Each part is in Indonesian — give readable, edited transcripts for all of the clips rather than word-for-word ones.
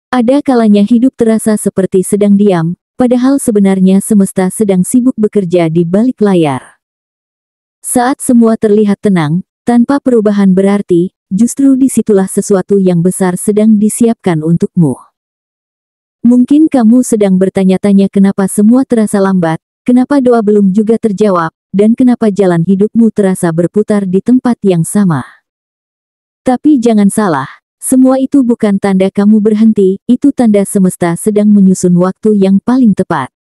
Ada kalanya hidup terasa seperti sedang diam, padahal sebenarnya semesta sedang sibuk bekerja di balik layar. Saat semua terlihat tenang, tanpa perubahan berarti, justru disitulah sesuatu yang besar sedang disiapkan untukmu. Mungkin kamu sedang bertanya-tanya kenapa semua terasa lambat, kenapa doa belum juga terjawab, dan kenapa jalan hidupmu terasa berputar di tempat yang sama. Tapi jangan salah, semua itu bukan tanda kamu berhenti, itu tanda semesta sedang menyusun waktu yang paling tepat.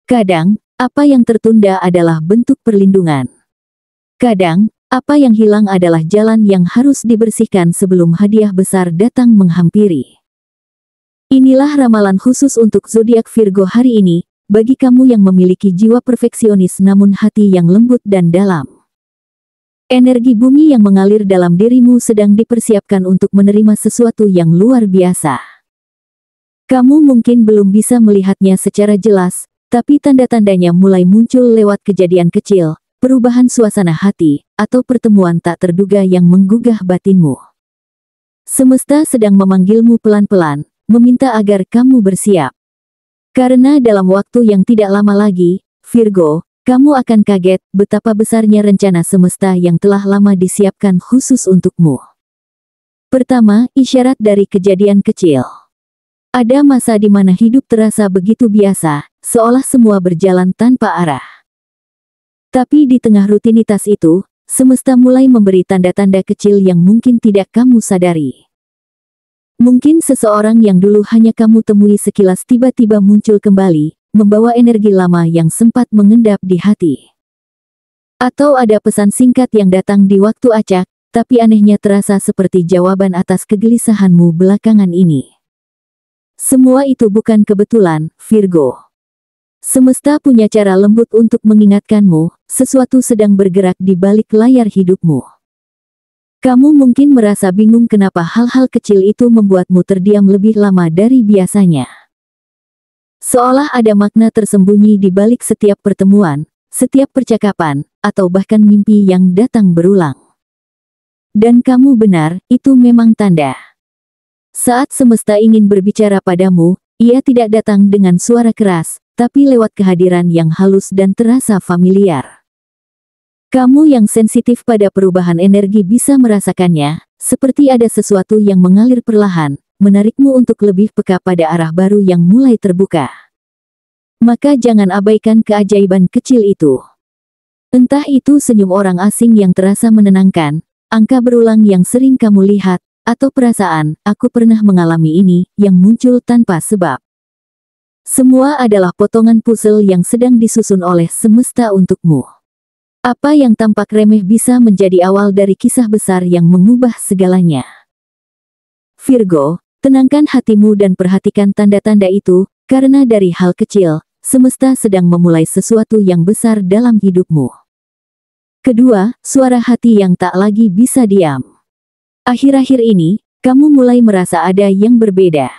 Kadang, apa yang tertunda adalah bentuk perlindungan. Kadang, apa yang hilang adalah jalan yang harus dibersihkan sebelum hadiah besar datang menghampiri. Inilah ramalan khusus untuk zodiak Virgo hari ini, bagi kamu yang memiliki jiwa perfeksionis namun hati yang lembut dan dalam. Energi bumi yang mengalir dalam dirimu sedang dipersiapkan untuk menerima sesuatu yang luar biasa. Kamu mungkin belum bisa melihatnya secara jelas, tapi tanda-tandanya mulai muncul lewat kejadian kecil, perubahan suasana hati, atau pertemuan tak terduga yang menggugah batinmu. Semesta sedang memanggilmu pelan-pelan, meminta agar kamu bersiap. Karena dalam waktu yang tidak lama lagi, Virgo, kamu akan kaget betapa besarnya rencana semesta yang telah lama disiapkan khusus untukmu. Pertama, isyarat dari kejadian kecil. Ada masa di mana hidup terasa begitu biasa, seolah semua berjalan tanpa arah. Tapi di tengah rutinitas itu, semesta mulai memberi tanda-tanda kecil yang mungkin tidak kamu sadari. Mungkin seseorang yang dulu hanya kamu temui sekilas tiba-tiba muncul kembali, membawa energi lama yang sempat mengendap di hati. Atau ada pesan singkat yang datang di waktu acak, tapi anehnya terasa seperti jawaban atas kegelisahanmu belakangan ini. Semua itu bukan kebetulan, Virgo. Semesta punya cara lembut untuk mengingatkanmu, sesuatu sedang bergerak di balik layar hidupmu. Kamu mungkin merasa bingung kenapa hal-hal kecil itu membuatmu terdiam lebih lama dari biasanya. Seolah ada makna tersembunyi di balik setiap pertemuan, setiap percakapan, atau bahkan mimpi yang datang berulang. Dan kamu benar, itu memang tanda. Saat semesta ingin berbicara padamu, ia tidak datang dengan suara keras, tapi lewat kehadiran yang halus dan terasa familiar. Kamu yang sensitif pada perubahan energi bisa merasakannya, seperti ada sesuatu yang mengalir perlahan, menarikmu untuk lebih peka pada arah baru yang mulai terbuka. Maka jangan abaikan keajaiban kecil itu. Entah itu senyum orang asing yang terasa menenangkan, angka berulang yang sering kamu lihat, atau perasaan, aku pernah mengalami ini, yang muncul tanpa sebab. Semua adalah potongan puzzle yang sedang disusun oleh semesta untukmu. Apa yang tampak remeh bisa menjadi awal dari kisah besar yang mengubah segalanya. Virgo, tenangkan hatimu dan perhatikan tanda-tanda itu, karena dari hal kecil, semesta sedang memulai sesuatu yang besar dalam hidupmu. Kedua, suara hati yang tak lagi bisa diam. Akhir-akhir ini, kamu mulai merasa ada yang berbeda.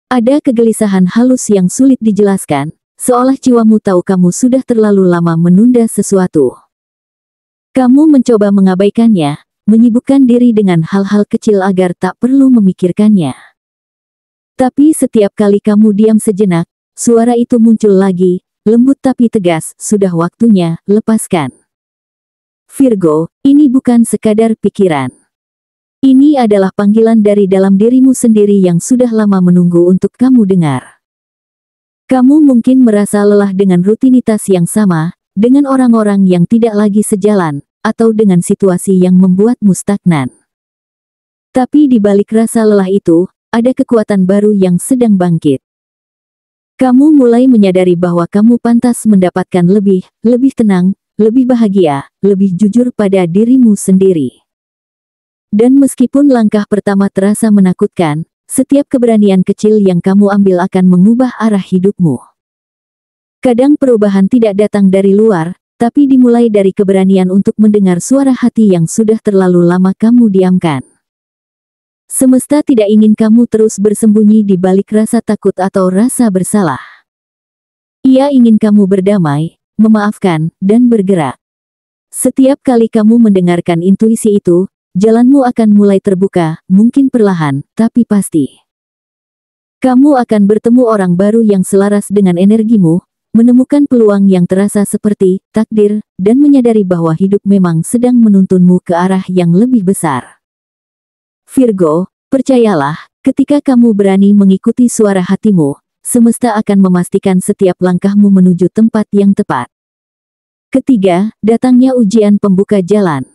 Ada kegelisahan halus yang sulit dijelaskan, seolah jiwamu tahu kamu sudah terlalu lama menunda sesuatu. Kamu mencoba mengabaikannya, menyibukkan diri dengan hal-hal kecil agar tak perlu memikirkannya. Tapi setiap kali kamu diam sejenak, suara itu muncul lagi, lembut tapi tegas, sudah waktunya, lepaskan. Virgo, ini bukan sekadar pikiran. Ini adalah panggilan dari dalam dirimu sendiri yang sudah lama menunggu untuk kamu dengar. Kamu mungkin merasa lelah dengan rutinitas yang sama, dengan orang-orang yang tidak lagi sejalan, atau dengan situasi yang membuatmu stagnan. Tapi di balik rasa lelah itu, ada kekuatan baru yang sedang bangkit. Kamu mulai menyadari bahwa kamu pantas mendapatkan lebih tenang, lebih bahagia, lebih jujur pada dirimu sendiri. Dan meskipun langkah pertama terasa menakutkan, setiap keberanian kecil yang kamu ambil akan mengubah arah hidupmu. Kadang perubahan tidak datang dari luar, tapi dimulai dari keberanian untuk mendengar suara hati yang sudah terlalu lama kamu diamkan. Semesta tidak ingin kamu terus bersembunyi di balik rasa takut atau rasa bersalah. Ia ingin kamu berdamai, memaafkan, dan bergerak. Setiap kali kamu mendengarkan intuisi itu, jalanmu akan mulai terbuka, mungkin perlahan, tapi pasti. Kamu akan bertemu orang baru yang selaras dengan energimu, menemukan peluang yang terasa seperti takdir, dan menyadari bahwa hidup memang sedang menuntunmu ke arah yang lebih besar. Virgo, percayalah, ketika kamu berani mengikuti suara hatimu, semesta akan memastikan setiap langkahmu menuju tempat yang tepat. Ketiga, datangnya ujian pembuka jalan.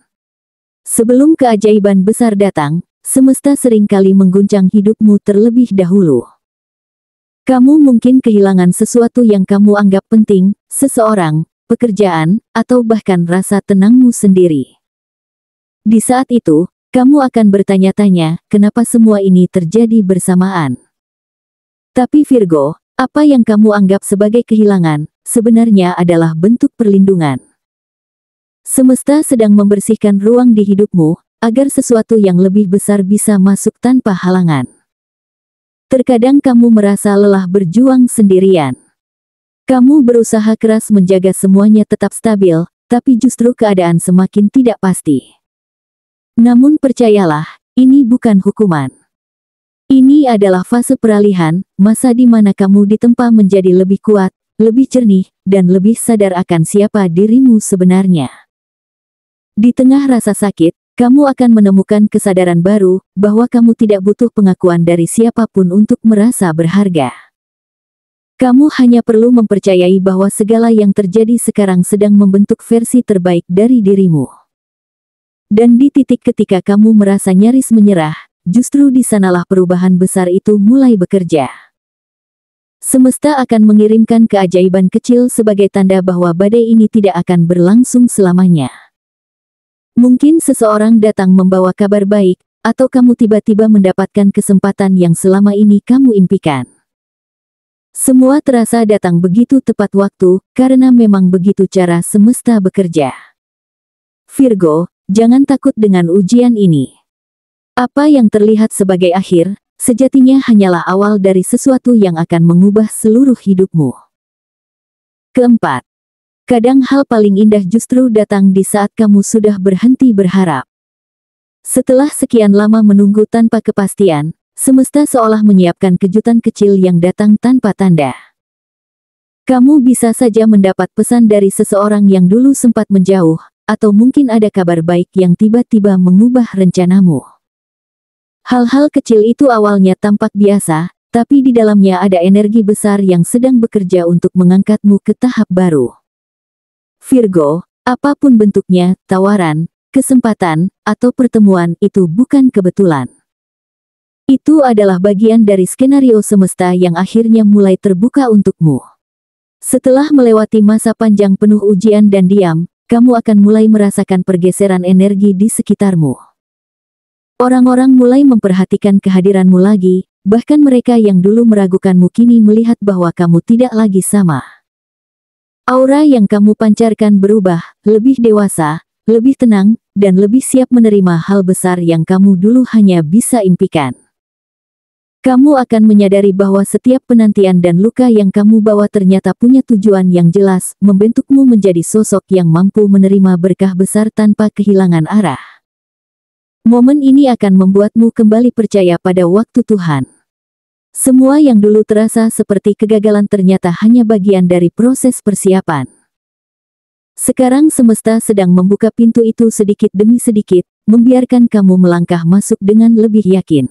Sebelum keajaiban besar datang, semesta seringkali mengguncang hidupmu terlebih dahulu. Kamu mungkin kehilangan sesuatu yang kamu anggap penting, seseorang, pekerjaan, atau bahkan rasa tenangmu sendiri. Di saat itu, kamu akan bertanya-tanya, kenapa semua ini terjadi bersamaan? Tapi Virgo, apa yang kamu anggap sebagai kehilangan, sebenarnya adalah bentuk perlindungan. Semesta sedang membersihkan ruang di hidupmu, agar sesuatu yang lebih besar bisa masuk tanpa halangan. Terkadang kamu merasa lelah berjuang sendirian. Kamu berusaha keras menjaga semuanya tetap stabil, tapi justru keadaan semakin tidak pasti. Namun percayalah, ini bukan hukuman. Ini adalah fase peralihan, masa di mana kamu ditempa menjadi lebih kuat, lebih jernih, dan lebih sadar akan siapa dirimu sebenarnya. Di tengah rasa sakit, kamu akan menemukan kesadaran baru, bahwa kamu tidak butuh pengakuan dari siapapun untuk merasa berharga. Kamu hanya perlu mempercayai bahwa segala yang terjadi sekarang sedang membentuk versi terbaik dari dirimu. Dan di titik ketika kamu merasa nyaris menyerah, justru di sanalah perubahan besar itu mulai bekerja. Semesta akan mengirimkan keajaiban kecil sebagai tanda bahwa badai ini tidak akan berlangsung selamanya. Mungkin seseorang datang membawa kabar baik, atau kamu tiba-tiba mendapatkan kesempatan yang selama ini kamu impikan. Semua terasa datang begitu tepat waktu, karena memang begitu cara semesta bekerja. Virgo, jangan takut dengan ujian ini. Apa yang terlihat sebagai akhir, sejatinya hanyalah awal dari sesuatu yang akan mengubah seluruh hidupmu. Keempat, kadang hal paling indah justru datang di saat kamu sudah berhenti berharap. Setelah sekian lama menunggu tanpa kepastian, semesta seolah menyiapkan kejutan kecil yang datang tanpa tanda. Kamu bisa saja mendapat pesan dari seseorang yang dulu sempat menjauh, atau mungkin ada kabar baik yang tiba-tiba mengubah rencanamu. Hal-hal kecil itu awalnya tampak biasa, tapi di dalamnya ada energi besar yang sedang bekerja untuk mengangkatmu ke tahap baru. Virgo, apapun bentuknya, tawaran, kesempatan, atau pertemuan itu bukan kebetulan. Itu adalah bagian dari skenario semesta yang akhirnya mulai terbuka untukmu. Setelah melewati masa panjang penuh ujian dan diam, kamu akan mulai merasakan pergeseran energi di sekitarmu. Orang-orang mulai memperhatikan kehadiranmu lagi, bahkan mereka yang dulu meragukanmu kini melihat bahwa kamu tidak lagi sama. Aura yang kamu pancarkan berubah, lebih dewasa, lebih tenang, dan lebih siap menerima hal besar yang kamu dulu hanya bisa impikan. Kamu akan menyadari bahwa setiap penantian dan luka yang kamu bawa ternyata punya tujuan yang jelas, membentukmu menjadi sosok yang mampu menerima berkah besar tanpa kehilangan arah. Momen ini akan membuatmu kembali percaya pada waktu Tuhan. Semua yang dulu terasa seperti kegagalan ternyata hanya bagian dari proses persiapan. Sekarang semesta sedang membuka pintu itu sedikit demi sedikit, membiarkan kamu melangkah masuk dengan lebih yakin.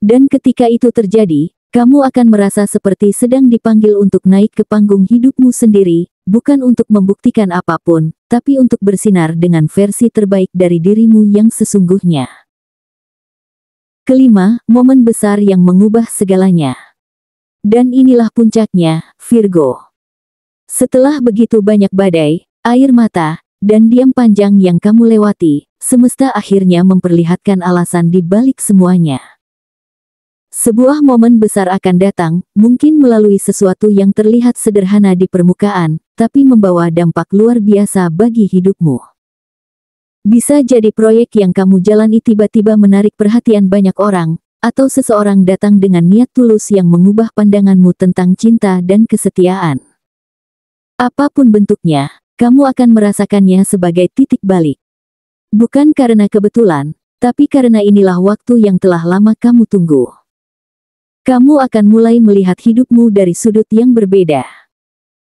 Dan ketika itu terjadi, kamu akan merasa seperti sedang dipanggil untuk naik ke panggung hidupmu sendiri, bukan untuk membuktikan apapun, tapi untuk bersinar dengan versi terbaik dari dirimu yang sesungguhnya. Kelima, momen besar yang mengubah segalanya. Dan inilah puncaknya, Virgo. Setelah begitu banyak badai, air mata, dan diam panjang yang kamu lewati, semesta akhirnya memperlihatkan alasan di balik semuanya. Sebuah momen besar akan datang, mungkin melalui sesuatu yang terlihat sederhana di permukaan, tapi membawa dampak luar biasa bagi hidupmu. Bisa jadi proyek yang kamu jalani tiba-tiba menarik perhatian banyak orang, atau seseorang datang dengan niat tulus yang mengubah pandanganmu tentang cinta dan kesetiaan. Apapun bentuknya, kamu akan merasakannya sebagai titik balik. Bukan karena kebetulan, tapi karena inilah waktu yang telah lama kamu tunggu. Kamu akan mulai melihat hidupmu dari sudut yang berbeda.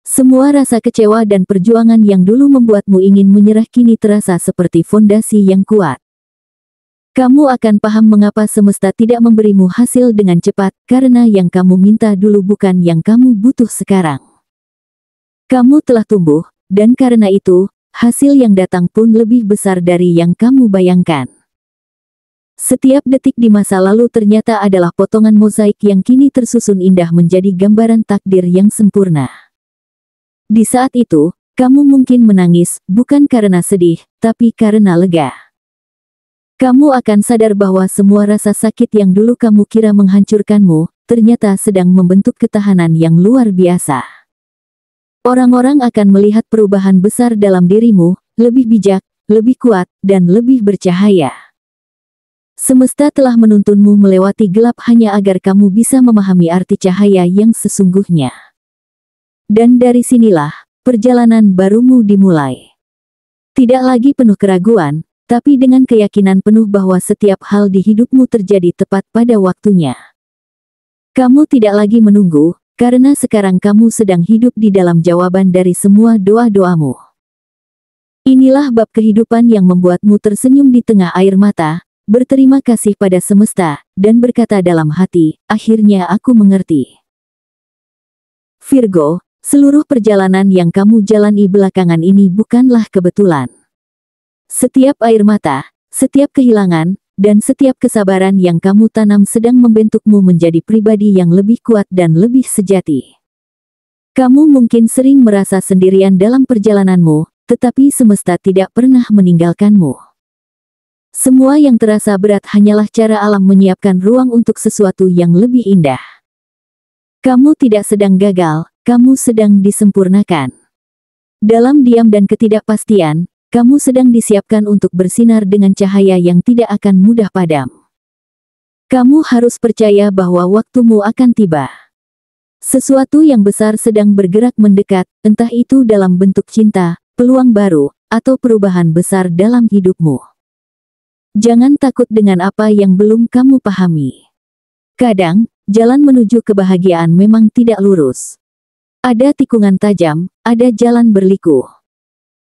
Semua rasa kecewa dan perjuangan yang dulu membuatmu ingin menyerah kini terasa seperti fondasi yang kuat. Kamu akan paham mengapa semesta tidak memberimu hasil dengan cepat, karena yang kamu minta dulu bukan yang kamu butuh sekarang. Kamu telah tumbuh, dan karena itu, hasil yang datang pun lebih besar dari yang kamu bayangkan. Setiap detik di masa lalu ternyata adalah potongan mozaik yang kini tersusun indah menjadi gambaran takdir yang sempurna. Di saat itu, kamu mungkin menangis, bukan karena sedih, tapi karena lega. Kamu akan sadar bahwa semua rasa sakit yang dulu kamu kira menghancurkanmu, ternyata sedang membentuk ketahanan yang luar biasa. Orang-orang akan melihat perubahan besar dalam dirimu, lebih bijak, lebih kuat, dan lebih bercahaya. Semesta telah menuntunmu melewati gelap hanya agar kamu bisa memahami arti cahaya yang sesungguhnya. Dan dari sinilah, perjalanan barumu dimulai. Tidak lagi penuh keraguan, tapi dengan keyakinan penuh bahwa setiap hal di hidupmu terjadi tepat pada waktunya. Kamu tidak lagi menunggu, karena sekarang kamu sedang hidup di dalam jawaban dari semua doa-doamu. Inilah bab kehidupan yang membuatmu tersenyum di tengah air mata, berterima kasih pada semesta, dan berkata dalam hati, akhirnya aku mengerti. Virgo, seluruh perjalanan yang kamu jalani belakangan ini bukanlah kebetulan. Setiap air mata, setiap kehilangan, dan setiap kesabaran yang kamu tanam sedang membentukmu menjadi pribadi yang lebih kuat dan lebih sejati. Kamu mungkin sering merasa sendirian dalam perjalananmu, tetapi semesta tidak pernah meninggalkanmu. Semua yang terasa berat hanyalah cara alam menyiapkan ruang untuk sesuatu yang lebih indah. Kamu tidak sedang gagal, kamu sedang disempurnakan. Dalam diam dan ketidakpastian, kamu sedang disiapkan untuk bersinar dengan cahaya yang tidak akan mudah padam. Kamu harus percaya bahwa waktumu akan tiba. Sesuatu yang besar sedang bergerak mendekat, entah itu dalam bentuk cinta, peluang baru, atau perubahan besar dalam hidupmu. Jangan takut dengan apa yang belum kamu pahami. Kadang, jalan menuju kebahagiaan memang tidak lurus. Ada tikungan tajam, ada jalan berliku.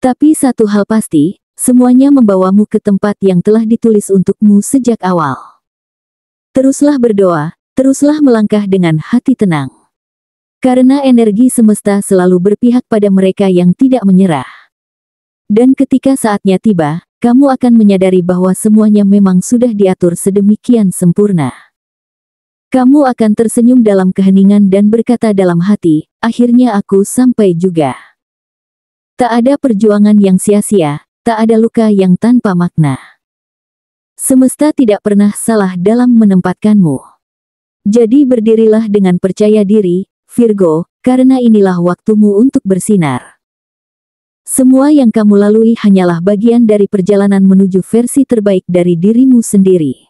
Tapi satu hal pasti, semuanya membawamu ke tempat yang telah ditulis untukmu sejak awal. Teruslah berdoa, teruslah melangkah dengan hati tenang. Karena energi semesta selalu berpihak pada mereka yang tidak menyerah. Dan ketika saatnya tiba, kamu akan menyadari bahwa semuanya memang sudah diatur sedemikian sempurna. Kamu akan tersenyum dalam keheningan dan berkata dalam hati, akhirnya aku sampai juga. Tak ada perjuangan yang sia-sia, tak ada luka yang tanpa makna. Semesta tidak pernah salah dalam menempatkanmu. Jadi berdirilah dengan percaya diri, Virgo, karena inilah waktumu untuk bersinar. Semua yang kamu lalui hanyalah bagian dari perjalanan menuju versi terbaik dari dirimu sendiri.